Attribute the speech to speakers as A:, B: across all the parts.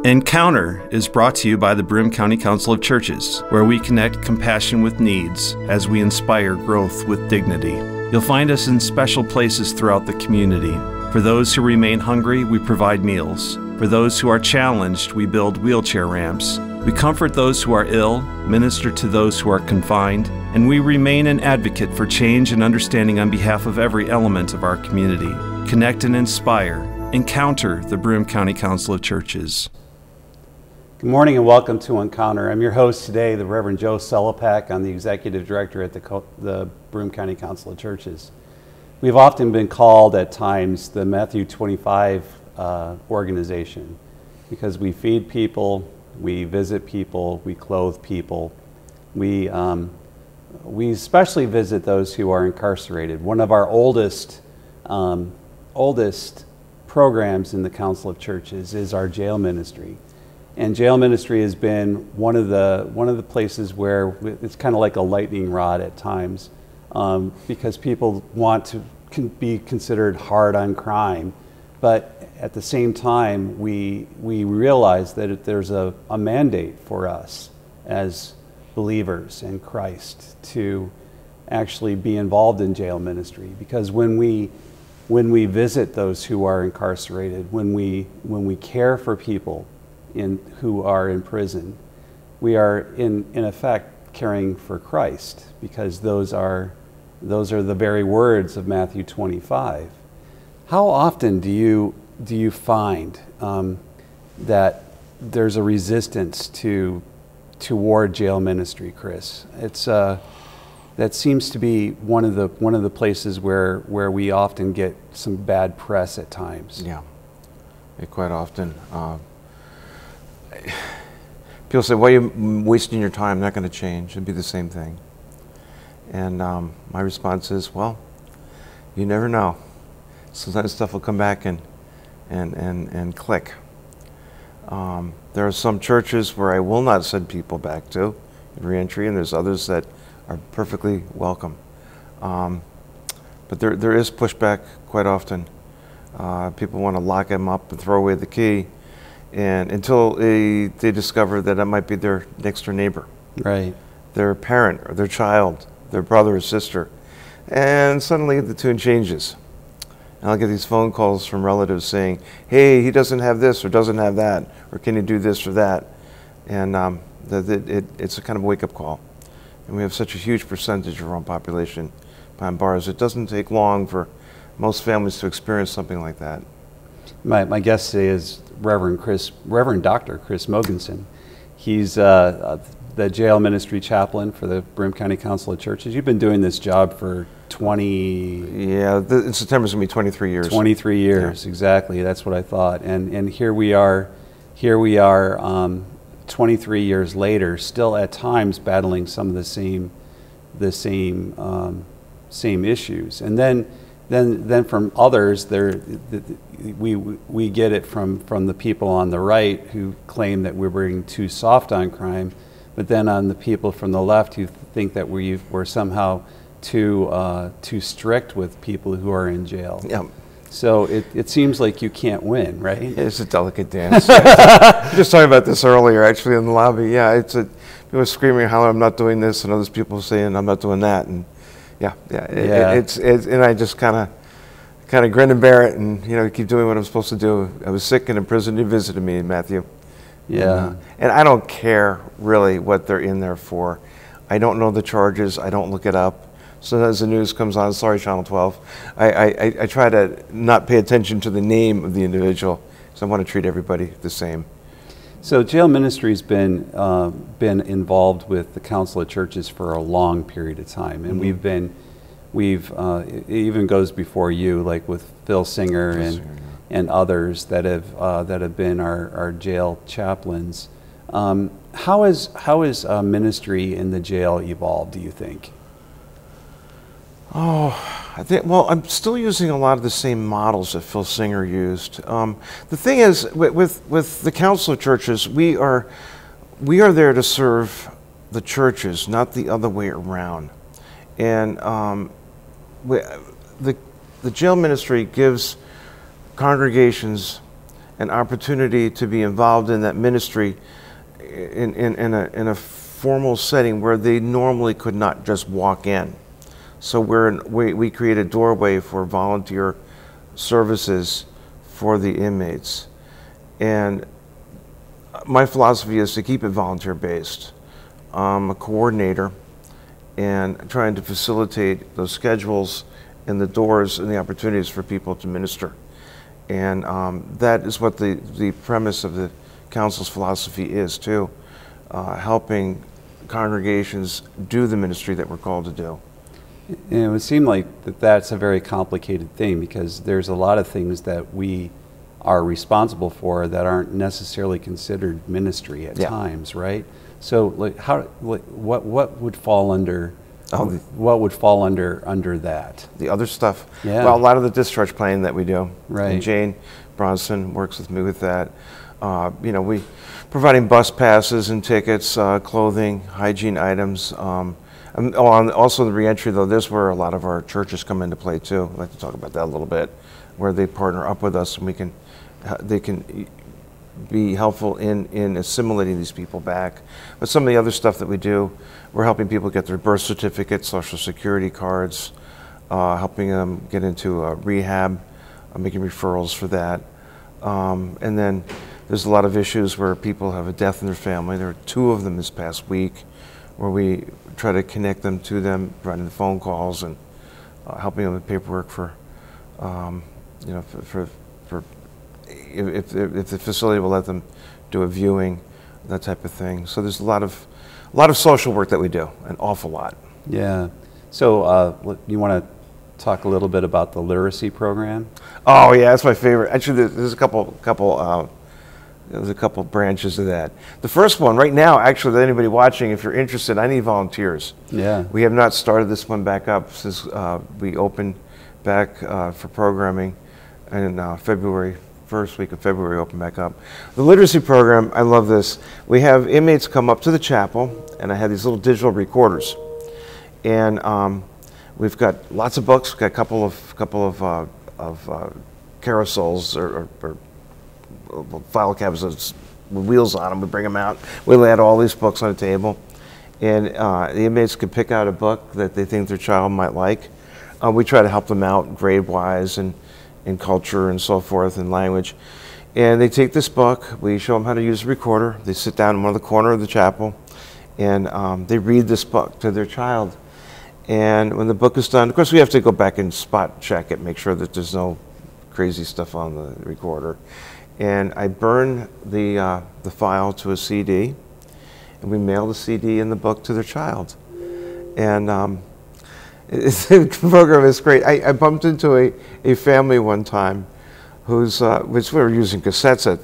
A: Encounter is brought to you by the Broome County Council of Churches, where we connect compassion with needs as we inspire growth with dignity. You'll find us in special places throughout the community. For those who remain hungry, we provide meals. For those who are challenged, we build wheelchair ramps. We comfort those who are ill, minister to those who are confined, and we remain an advocate for change and understanding on behalf of every element of our community. Connect and inspire. Encounter the Broome County Council of Churches.
B: Good morning and welcome to Encounter. I'm your host today, the Reverend Joe Sellepack. I'm the Executive Director at the Broome County Council of Churches. We've often been called at times the Matthew 25 organization because we feed people, we visit people, we clothe people. We especially visit those who are incarcerated. One of our oldest programs in the Council of Churches is our jail ministry. And jail ministry has been one of the places where it's kind of like a lightning rod at times, because people want to be considered hard on crime, but at the same time we realize that there's a mandate for us as believers in Christ to actually be involved in jail ministry, because when we visit those who are incarcerated, when we care for people who are in prison, we are in effect caring for Christ, because those are the very words of Matthew 25. How often do you find that there's a resistance toward jail ministry, Cris? That seems to be one of the places where we often get some bad press at times.
C: Yeah, quite often. People say, "Why are you wasting your time? Not going to change. It'd be the same thing." And my response is, "Well, you never know. Sometimes stuff will come back and click." There are some churches where I will not send people back to in reentry, and there's others that are perfectly welcome. But there is pushback quite often. People want to lock them up and throw away the key, and until they discover that it might be their next door neighbor,
B: right,
C: their parent or their child, their brother or sister, and suddenly the tune changes. And I'll get these phone calls from relatives saying, "Hey, he doesn't have this or doesn't have that, or can you do this or that?" And it's a kind of a wake-up call. And we have such a huge percentage of our own population behind bars. It doesn't take long for most families to experience something like that.
B: My guest today is Reverend Dr. Cris Mogenson. He's the jail ministry chaplain for the Broome County Council of Churches. You've been doing this job for 20...
C: Yeah, in September's going to be 23 years.
B: 23 years, yeah. Exactly. That's what I thought. And here we are, 23 years later, still at times battling some of the same issues. And then from others, we get it from the people on the right who claim that we're being too soft on crime, but then on the people from the left who think that we're somehow too strict with people who are in jail.
C: Yeah.
B: So it seems like you can't win, right?
C: It's a delicate dance. Just talking about this earlier, actually, in the lobby. Yeah, people are screaming how I'm not doing this, and others people saying I'm not doing that, and and I just kind of grin and bear it, and keep doing what I'm supposed to do. I was sick and in prison. You visited me, Matthew.
B: Yeah.
C: And I don't care really what they're in there for. I don't know the charges. I don't look it up. Sometimes the news comes on, sorry, Channel 12. I try to not pay attention to the name of the individual, because I want to treat everybody the same.
B: So jail ministry's been involved with the Council of Churches for a long period of time, and it even goes before you, like with Phil Singer and others that have been our jail chaplains. How has ministry in the jail evolved, do you think?
C: Oh, well, I'm still using a lot of the same models that Phil Singer used. The thing is, with the Council of Churches, we are there to serve the churches, not the other way around. And the jail ministry gives congregations an opportunity to be involved in that ministry in a formal setting where they normally could not just walk in. So we create a doorway for volunteer services for the inmates. And my philosophy is to keep it volunteer-based. I'm a coordinator and trying to facilitate those schedules and the doors and the opportunities for people to minister. And that is what the premise of the council's philosophy is too, helping congregations do the ministry that we're called to do.
B: And it would seem like that's a very complicated thing, because there's a lot of things that we are responsible for that aren't necessarily considered ministry at times, right? So, like, what would fall under? What would fall under that?
C: The other stuff.
B: Yeah.
C: Well, a lot of the discharge planning that we do.
B: Right.
C: And Jane Bronson works with me with that. You know, we providing bus passes and tickets, clothing, hygiene items. And also the reentry, though, this is where a lot of our churches come into play too. I'd like to talk about that a little bit, where they partner up with us and they can be helpful in assimilating these people back. But some of the other stuff that we do, we're helping people get their birth certificates, social security cards, helping them get into rehab, making referrals for that. And then there's a lot of issues where people have a death in their family. There were 2 of them this past week, where we try to connect them to them, providing the phone calls and helping them with paperwork for, you know, for if the facility will let them do a viewing, that type of thing. So there's a lot of social work that we do, an awful lot.
B: Yeah. So you want to talk a little bit about the literacy program?
C: Oh yeah, that's my favorite. Actually, there's a couple branches of that. The first one right now, actually, anybody watching, if you're interested, I need volunteers.
B: Yeah.
C: We have not started this one back up since we opened back for programming in February. First week of February, open back up. The literacy program, I love this. We have inmates come up to the chapel, and I have these little digital recorders, and we've got lots of books. We've got a couple of carousels or file cabinets with wheels on them. We bring them out. We lay out all these books on the table, and the inmates can pick out a book that they think their child might like. We try to help them out grade-wise and in culture and so forth and language. And they take this book, we show them how to use a recorder, they sit down in one of the corner of the chapel, and they read this book to their child. And when the book is done, of course we have to go back and spot check it, make sure that there's no crazy stuff on the recorder. And I burn the file to a CD, and we mail the CD and the book to their child. And the program is great. I bumped into a family one time which we were using cassettes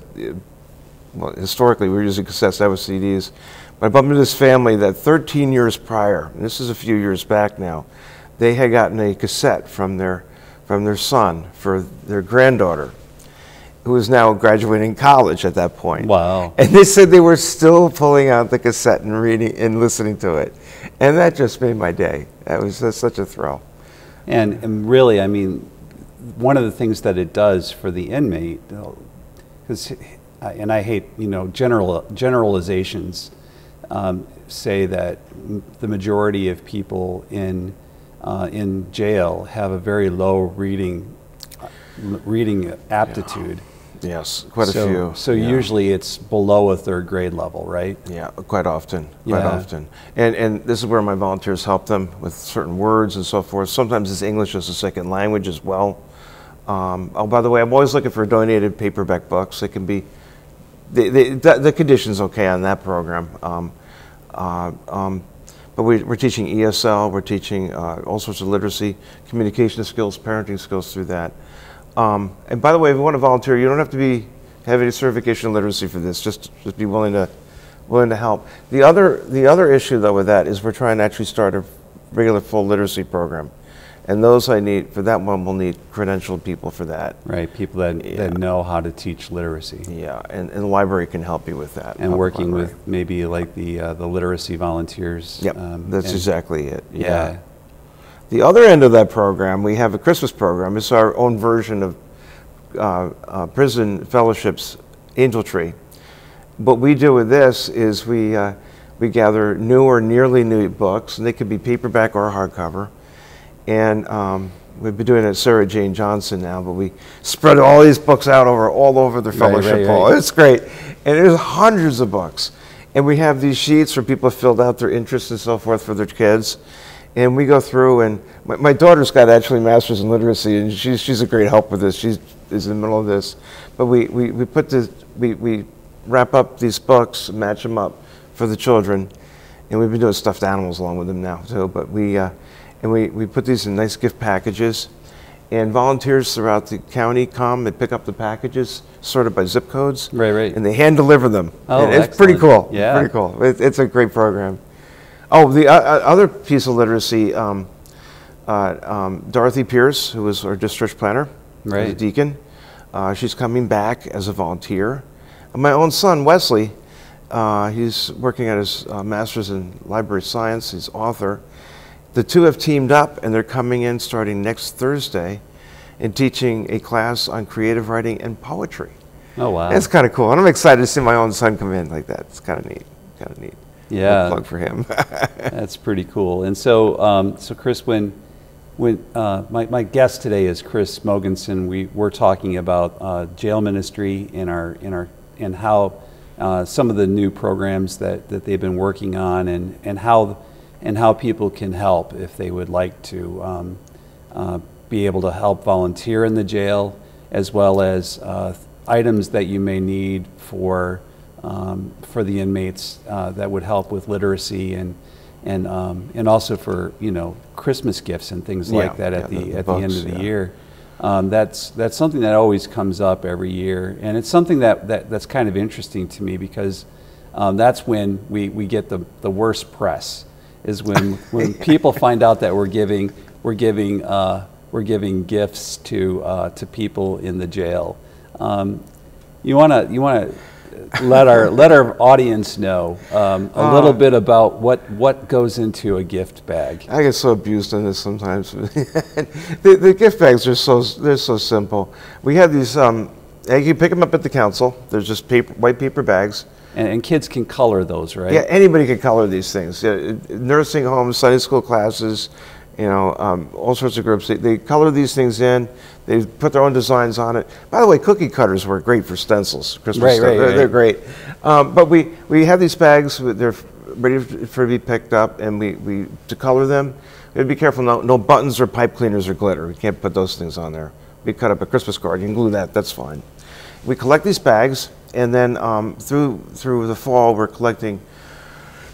C: well, historically we were using cassettes, that was CDs. But I bumped into this family that 13 years prior, and this is a few years back now, they had gotten a cassette from their son for their granddaughter, who was now graduating college at that point.
B: Wow.
C: And they said they were still pulling out the cassette and reading and listening to it. And that just made my day. That was just such a thrill.
B: And really, I mean, one of the things that it does for the inmate, because, and I hate, you know, generalizations, say that the majority of people in jail have a very low reading aptitude.
C: Yes, quite a few.
B: So usually it's below a 3rd grade level, right?
C: Yeah, quite often, quite often. And this is where my volunteers help them with certain words and so forth. Sometimes it's English as a second language as well. Oh, by the way, I'm always looking for donated paperback books. It can be, the condition's okay on that program. But we're teaching ESL, we're teaching all sorts of literacy, communication skills, parenting skills through that. And by the way, if you want to volunteer, you don't have to have any certification in literacy for this. Just be willing to help. The other issue though with that is we're trying to actually start a regular full literacy program, and those for that one we'll need credentialed people for that.
B: Right, people that know how to teach literacy.
C: Yeah, and the library can help you with that.
B: And working with maybe like the literacy volunteers.
C: Yep, that's exactly it.
B: Yeah.
C: The other end of that program, we have a Christmas program. It's our own version of Prison Fellowship's Angel Tree. What we do with this is we gather new or nearly new books, and they could be paperback or hardcover. And we've been doing it at Sarah Jane Johnson now, but we spread all these books out all over the fellowship hall. Right. It's great. And there's hundreds of books. And we have these sheets where people have filled out their interests and so forth for their kids. And we go through, and my daughter's got actually master's in literacy, and she's a great help with this. She's in the middle of this. But we put this, we wrap up these books, match them up for the children, and we've been doing stuffed animals along with them now too. But we put these in nice gift packages, and volunteers throughout the county come and pick up the packages, sorted by zip codes.
B: Right.
C: And they hand deliver them.
B: Oh,
C: and it's pretty cool. Yeah. Pretty cool. It's a great program. Oh, the other piece of literacy, Dorothy Pierce, who was our district planner,
B: right,
C: as a deacon, she's coming back as a volunteer. And my own son, Wesley, he's working at his master's in library science. He's author. The two have teamed up, and they're coming in starting next Thursday and teaching a class on creative writing and poetry.
B: Oh, wow.
C: It's kind of cool. And I'm excited to see my own son come in like that. It's kind of neat.
B: Yeah.
C: Plug for him.
B: That's pretty cool. And so, Cris, when my guest today is Cris Mogenson, we're talking about jail ministry and how some of the new programs that they've been working on, and how people can help if they would like to be able to help volunteer in the jail, as well as items that you may need for the inmates that would help with literacy, and also for Christmas gifts and things like that at the end of the year. That's something that always comes up every year, and it's something that's kind of interesting to me, because that's when we get the worst press, is when people find out that we're giving gifts to people in the jail. You wanna let our audience know a little bit about what goes into a gift bag.
C: I get so abused in this sometimes. the gift bags are so simple. We have these. You pick them up at the council. There's just white paper bags.
B: And kids can color those, right?
C: Yeah, anybody can color these things. Yeah, nursing homes, Sunday school classes, all sorts of groups. They color these things in. They put their own designs on it. By the way, cookie cutters work great for stencils. Christmas stuff. They're great. But we have these bags. They're ready for to be picked up, and we to color them. We have to be careful. No buttons or pipe cleaners or glitter. We can't put those things on there. We cut up a Christmas card. You can glue that. That's fine. We collect these bags, and then through the fall, we're collecting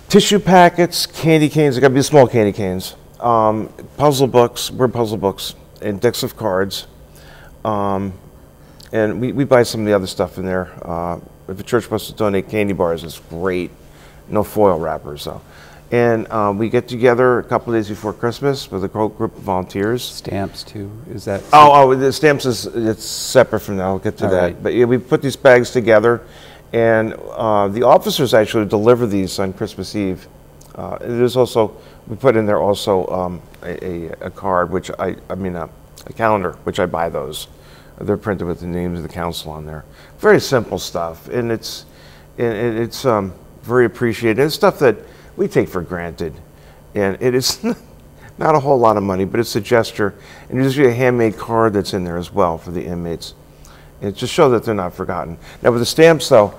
C: tissue packets, candy canes. They got to be small candy canes. Puzzle books, word puzzle books, and decks of cards. And we buy some of the other stuff in there. If a church wants to donate candy bars, it's great. No foil wrappers, though. And we get together a couple of days before Christmas with a group of volunteers.
B: Stamps too, is that?
C: Oh, the stamps it's separate from that. I'll get to that. Right. But yeah, we put these bags together, and the officers actually deliver these on Christmas Eve. There's also, we put in there also a card, which a calendar, which I buy those. They're printed with the names of the council on there. Very simple stuff, and it's very appreciated. It's stuff that we take for granted, and it is not a whole lot of money, but it's a gesture. And there's usually a handmade card that's in there as well for the inmates. And just show that they're not forgotten. Now with the stamps, though,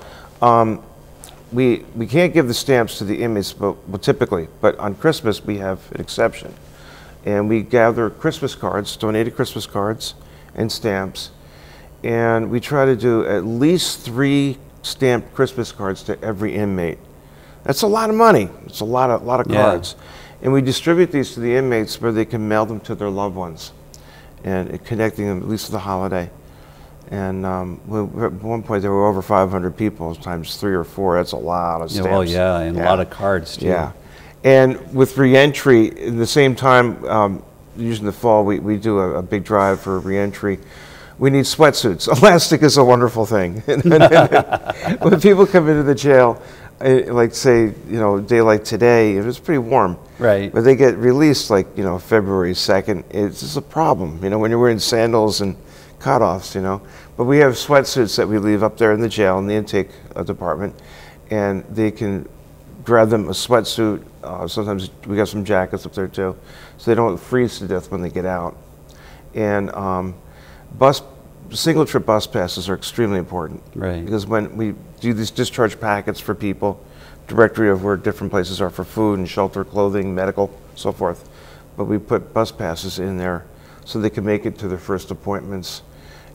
C: we can't give the stamps to the inmates, typically, but on Christmas we have an exception. And we gather Christmas cards, donated Christmas cards and stamps, and we try to do at least 3 stamped Christmas cards to every inmate. That's a lot of money. It's a lot of cards. And we distribute these to the inmates where they can mail them to their loved ones, and connecting them at least to the holiday. And at one point there were over 500 people times 3 or 4. That's a lot of stamps.
B: And a lot of cards too.
C: Yeah. And with reentry, at the same time, usually in the fall, we do a big drive for reentry. We need sweatsuits. Elastic is a wonderful thing. When people come into the jail, like say, a day like today, it was pretty warm.
B: Right.
C: But they get released like, February 2nd. It's just a problem, when you're wearing sandals and cutoffs, But we have sweatsuits that we leave up there in the jail in the intake department, and they can grab them a sweatsuit. Sometimes we got some jackets up there too, so they don't freeze to death when they get out. And single trip bus passes are extremely important.
B: Right.
C: Because when we do these discharge packets for people, directory of where different places are for food and shelter, clothing, medical, so forth. But we put bus passes in there so they can make it to their first appointments.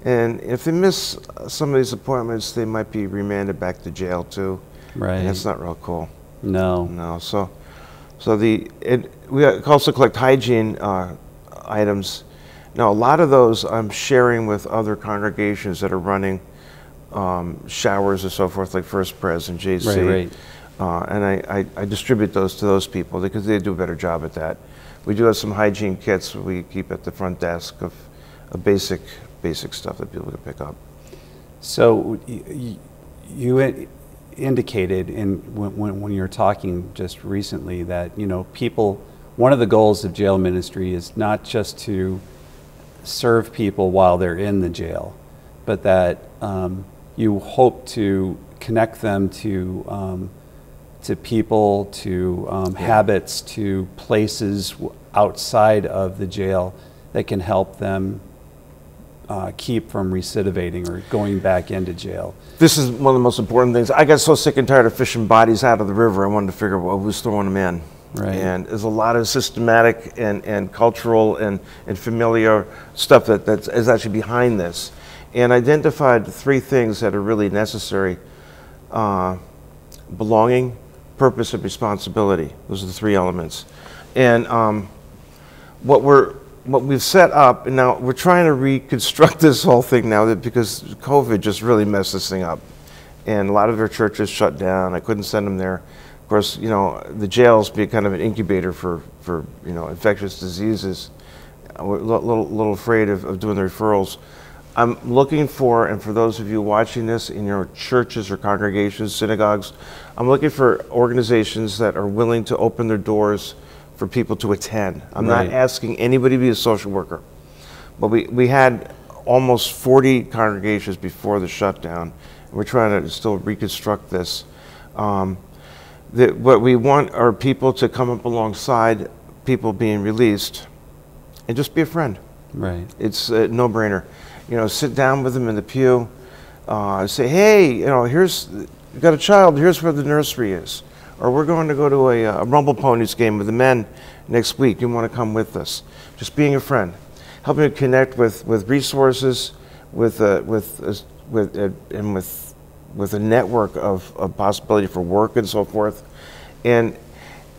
C: And if they miss some of these appointments, they might be remanded back to jail too.
B: Right.
C: And that's not real cool.
B: No.
C: No. So we also collect hygiene items. Now, a lot of those I'm sharing with other congregations that are running showers and so forth, like First Pres and JC.
B: Right.
C: And I distribute those to those people because they do a better job at that. We do have some hygiene kits we keep at the front desk of basic stuff that people can pick up.
B: So you indicated when you were talking just recently that, one of the goals of jail ministry is not just to serve people while they're in the jail, but that you hope to connect them to people, to habits, to places outside of the jail that can help them keep from recidivating or going back into jail.
C: This is one of the most important things. I got so sick and tired of fishing bodies out of the river, I wanted to figure out who's throwing them in.
B: Right.
C: And there's a lot of systematic and cultural and familiar stuff that is actually behind this. And identified 3 things that are really necessary: belonging, purpose, and responsibility. Those are the 3 elements. And what we've set up, and now we're trying to reconstruct this whole thing now because COVID just really messed this thing up. And a lot of their churches shut down. I couldn't send them there. Of course, the jails be kind of an incubator for infectious diseases. We're a little afraid of doing the referrals. I'm looking for, and for those of you watching this in your churches or congregations, synagogues, I'm looking for organizations that are willing to open their doors for people to attend. I'm not asking anybody to be a social worker, but we had almost 40 congregations before the shutdown, and we're trying to still reconstruct this. What we want are people to come up alongside people being released and just be a friend.
B: Right.
C: It's a no-brainer. Sit down with them in the pew, say, hey, you got a child, here's where the nursery is. Or we're going to go to a Rumble Ponies game with the men next week. You want to come with us? Just being a friend, helping to connect with resources, with a network of possibility for work and so forth, and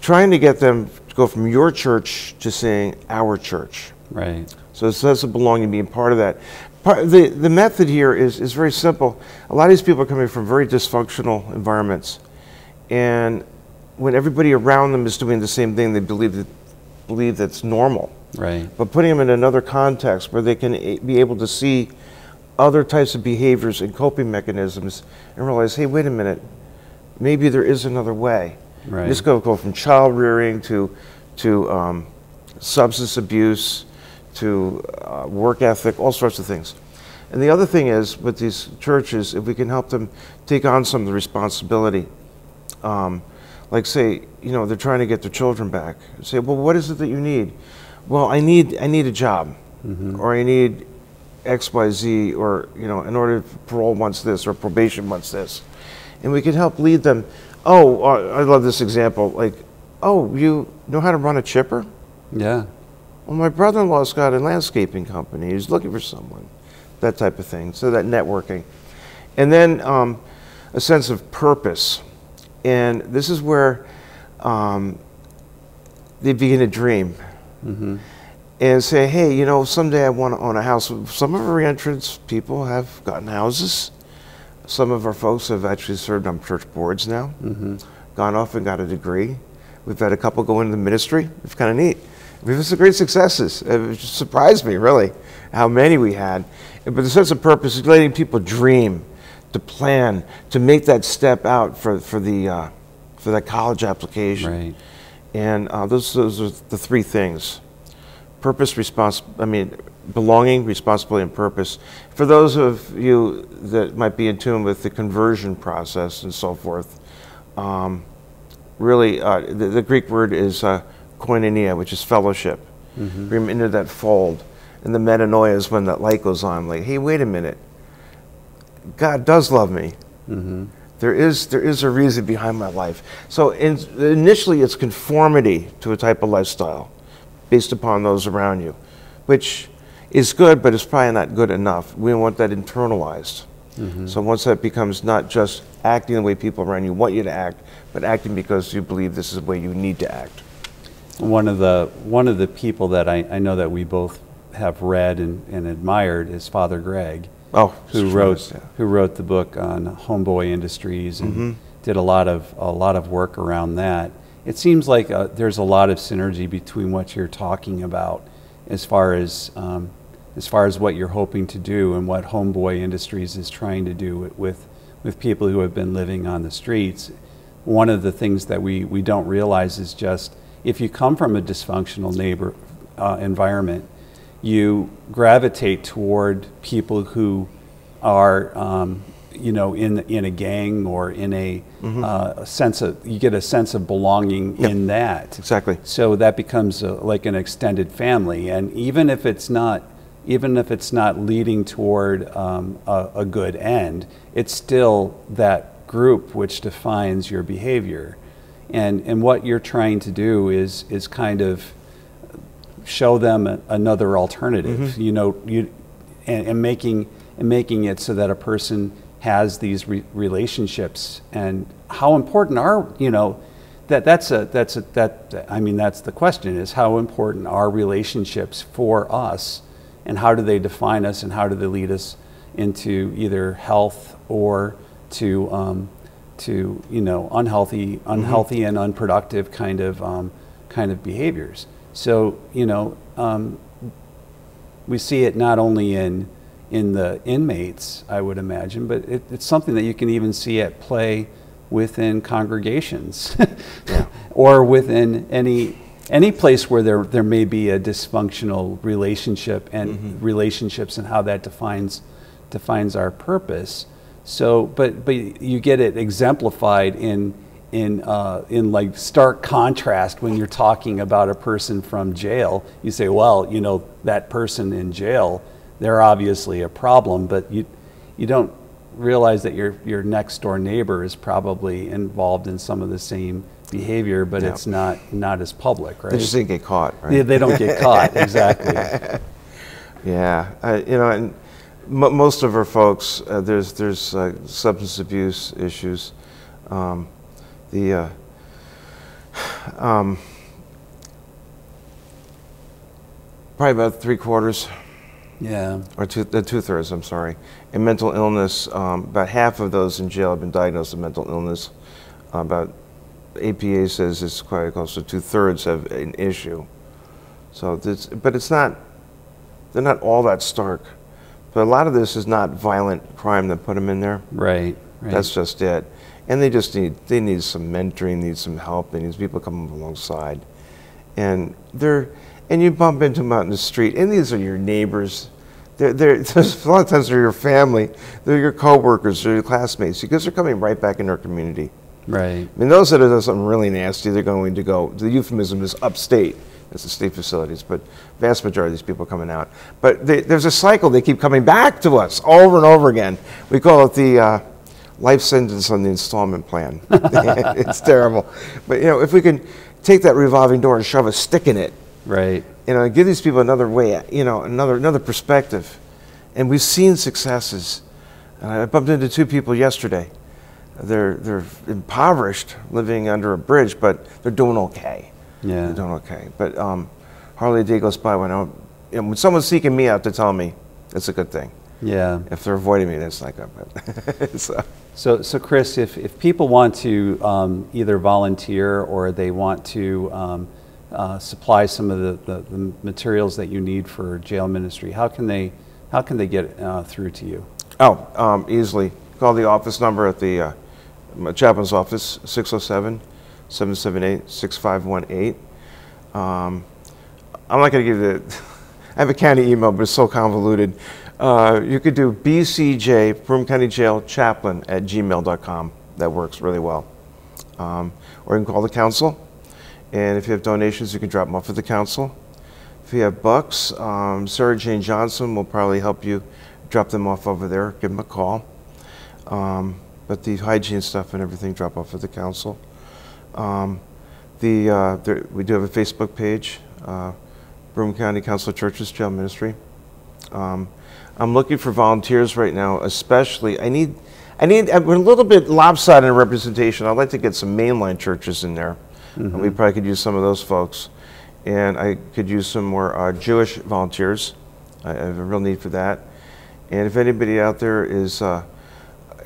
C: trying to get them to go from your church to saying our church.
B: Right.
C: So it's sense of belonging, being part of that. The method here is very simple. A lot of these people are coming from very dysfunctional environments. And when everybody around them is doing the same thing, they believe that's normal.
B: Right.
C: But putting them in another context where they can be able to see other types of behaviors and coping mechanisms and realize, hey, wait a minute, maybe there is another way.
B: Right.
C: This go from child rearing to substance abuse to work ethic, all sorts of things. And the other thing is with these churches, if we can help them take on some of the responsibility. Like say, they're trying to get their children back. Say, well, what is it that you need? Well, I need a job, or I need X, Y, Z, or in order parole wants this or probation wants this, and we can help lead them. Oh, I love this example. Like, oh, you know how to run a chipper?
B: Yeah.
C: Well, my brother-in-law's got a landscaping company. He's looking for someone. That type of thing. So that networking, and then a sense of purpose. And this is where they begin to dream and say, hey, someday I want to own a house. Some of our reentrance people have gotten houses. Some of our folks have actually served on church boards now, gone off and got a degree. We've had a couple go into the ministry. It's kind of neat. We've had some great successes. It just surprised me, really, how many we had. But the sense of purpose is letting people dream, to plan, to make that step out for that college application.
B: Right.
C: And those are the 3 things: purpose, belonging, responsibility, and purpose. For those of you that might be in tune with the conversion process and so forth, really, the Greek word is koinonia, which is fellowship. Bring into that fold. And the metanoia is when that light goes on, like, hey, wait a minute. God does love me. There is a reason behind my life. So initially it's conformity to a type of lifestyle based upon those around you, which is good, but it's probably not good enough. We want that internalized. So once that becomes not just acting the way people around you want you to act, but acting because you believe this is the way you need to act.
B: One of the people that I know that we both have read and admired is Father Greg. Who wrote the book on Homeboy Industries and did a lot of work around that. It seems like there's a lot of synergy between what you're talking about as far as what you're hoping to do and what Homeboy Industries is trying to do with people who have been living on the streets. One of the things that we don't realize is just if you come from a dysfunctional environment, you gravitate toward people who are, in a gang or in a you get a sense of belonging in that.
C: Exactly.
B: So that becomes like an extended family, and even if it's not leading toward a good end, it's still that group which defines your behavior, and what you're trying to do is kind of show them another alternative, and making it so that a person has these relationships. And how important are, that's the question, is how important are relationships for us, and how do they define us, and how do they lead us into either health or to unhealthy and unproductive kind of behaviors. So, we see it not only in the inmates, I would imagine, but it's something that you can even see at play within congregations or within any place where there may be a dysfunctional relationship and relationships, and how that defines our purpose. So, but you get it exemplified in like stark contrast when you're talking about a person from jail. You say, well, that person in jail, they're obviously a problem, but you don't realize that your next door neighbor is probably involved in some of the same behavior, but it's not as public, right?
C: They just didn't get caught, right?
B: They don't get caught, exactly.
C: Yeah, and most of our folks, there's substance abuse issues. Probably about 3/4.
B: Yeah.
C: Or 2/3, I'm sorry. And mental illness, about half of those in jail have been diagnosed with mental illness. About APA says it's quite close to 2/3 have an issue. So, but they're not all that stark. But a lot of this is not violent crime that put them in there.
B: Right.
C: That's just it. And they need some mentoring, need some help, they need people coming alongside. And you bump into them out in the street, and these are your neighbors. There's a lot of times they're your family, they're your coworkers, they're your classmates, because they're coming right back in our community.
B: Right.
C: I mean, those that have done something really nasty, they're going to go, the euphemism is upstate. It's the state facilities, but vast majority of these people are coming out. But there's a cycle, they keep coming back to us over and over again. We call it the life sentence on the installment plan. It's terrible. But if we can take that revolving door and shove a stick in it,
B: right,
C: give these people another way, another perspective. And we've seen successes. I bumped into 2 people yesterday. They're impoverished, living under a bridge, but they're doing okay.
B: Yeah,
C: they're doing okay. But hardly a day goes by when someone's seeking me out to tell me, it's a good thing.
B: Yeah.
C: If they're avoiding me, that's not good.
B: So Cris, if people want to either volunteer or they want to supply some of the materials that you need for jail ministry, how can they get through to you?
C: Easily. Call the office number at the chaplain's office, 607-778-6518. I'm not going to give you I have a county email, but it's so convoluted. You could do BCJ, Broome County Jail Chaplain @gmail.com. That works really well. Or you can call the council, and if you have donations, you can drop them off at the council. If you have bucks, Sarah Jane Johnson will probably help you drop them off over there. Give them a call. But the hygiene stuff and everything, drop off at the council. We do have a Facebook page, Broome County Council of Churches Jail Ministry. I'm looking for volunteers right now, especially. We're a little bit lopsided in representation. I'd like to get some mainline churches in there. And we probably could use some of those folks. And I could use some more Jewish volunteers. I have a real need for that. And if anybody out there is a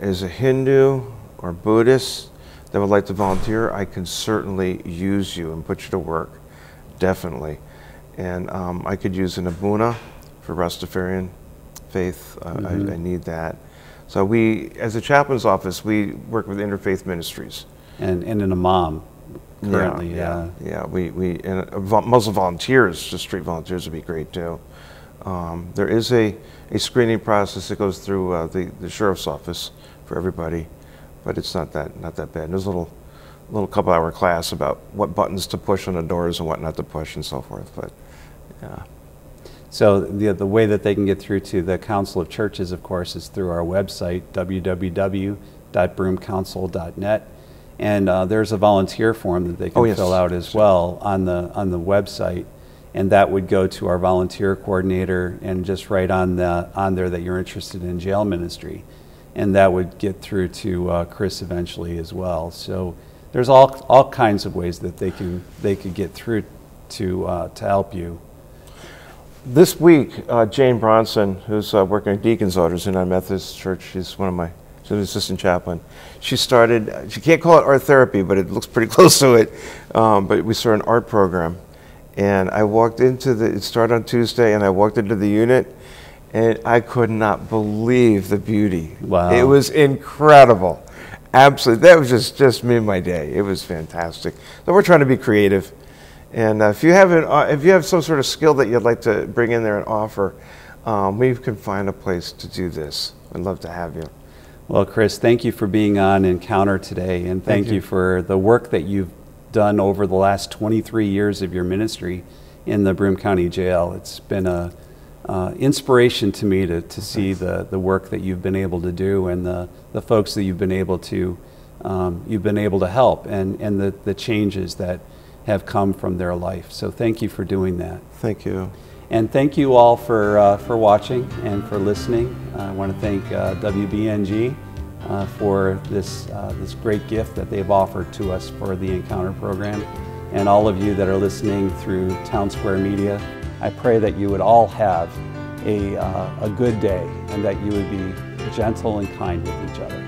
C: Hindu or Buddhist that would like to volunteer, I can certainly use you and put you to work, definitely. And I could use an Abuna for Rastafarian faith. I need that. So we, as a chaplain's office, we work with interfaith ministries. And an imam currently, yeah. Muslim volunteers, just street volunteers would be great too. There is a screening process that goes through the sheriff's office for everybody, but it's not that bad. And there's a little couple-hour class about what buttons to push on the doors and what not to push and so forth. But yeah.
B: So the way that they can get through to the Council of Churches, of course, is through our website, www.broomecouncil.net. And there's a volunteer form that they can fill out as well on the website. And that would go to our volunteer coordinator and just write on there that you're interested in jail ministry. And that would get through to Cris eventually as well. So there's all kinds of ways that they could get through to help you.
C: This week, Jane Bronson, who's working at Deacon's Orders in our Methodist Church, she's an assistant chaplain. She can't call it art therapy, but it looks pretty close to it. But we started an art program. And I walked into it started on Tuesday, and I walked into the unit, and I could not believe the beauty.
B: Wow.
C: It was incredible. Absolutely. That was just made my day. It was fantastic. So we're trying to be creative. And if you have some sort of skill that you'd like to bring in there and offer, we can find a place to do this. I'd love to have you.
B: Well, Cris, thank you for being on Encounter today, and thank you for the work that you've done over the last 23 years of your ministry in the Broome County Jail. It's been an inspiration to me to see the work that you've been able to do and the folks that you've been able to help and the changes that have come from their life. So thank you for doing that.
C: Thank you.
B: And thank you all for watching and for listening. I want to thank WBNG for this great gift that they've offered to us for the Encounter program. And all of you that are listening through Town Square Media, I pray that you would all have a good day and that you would be gentle and kind with each other.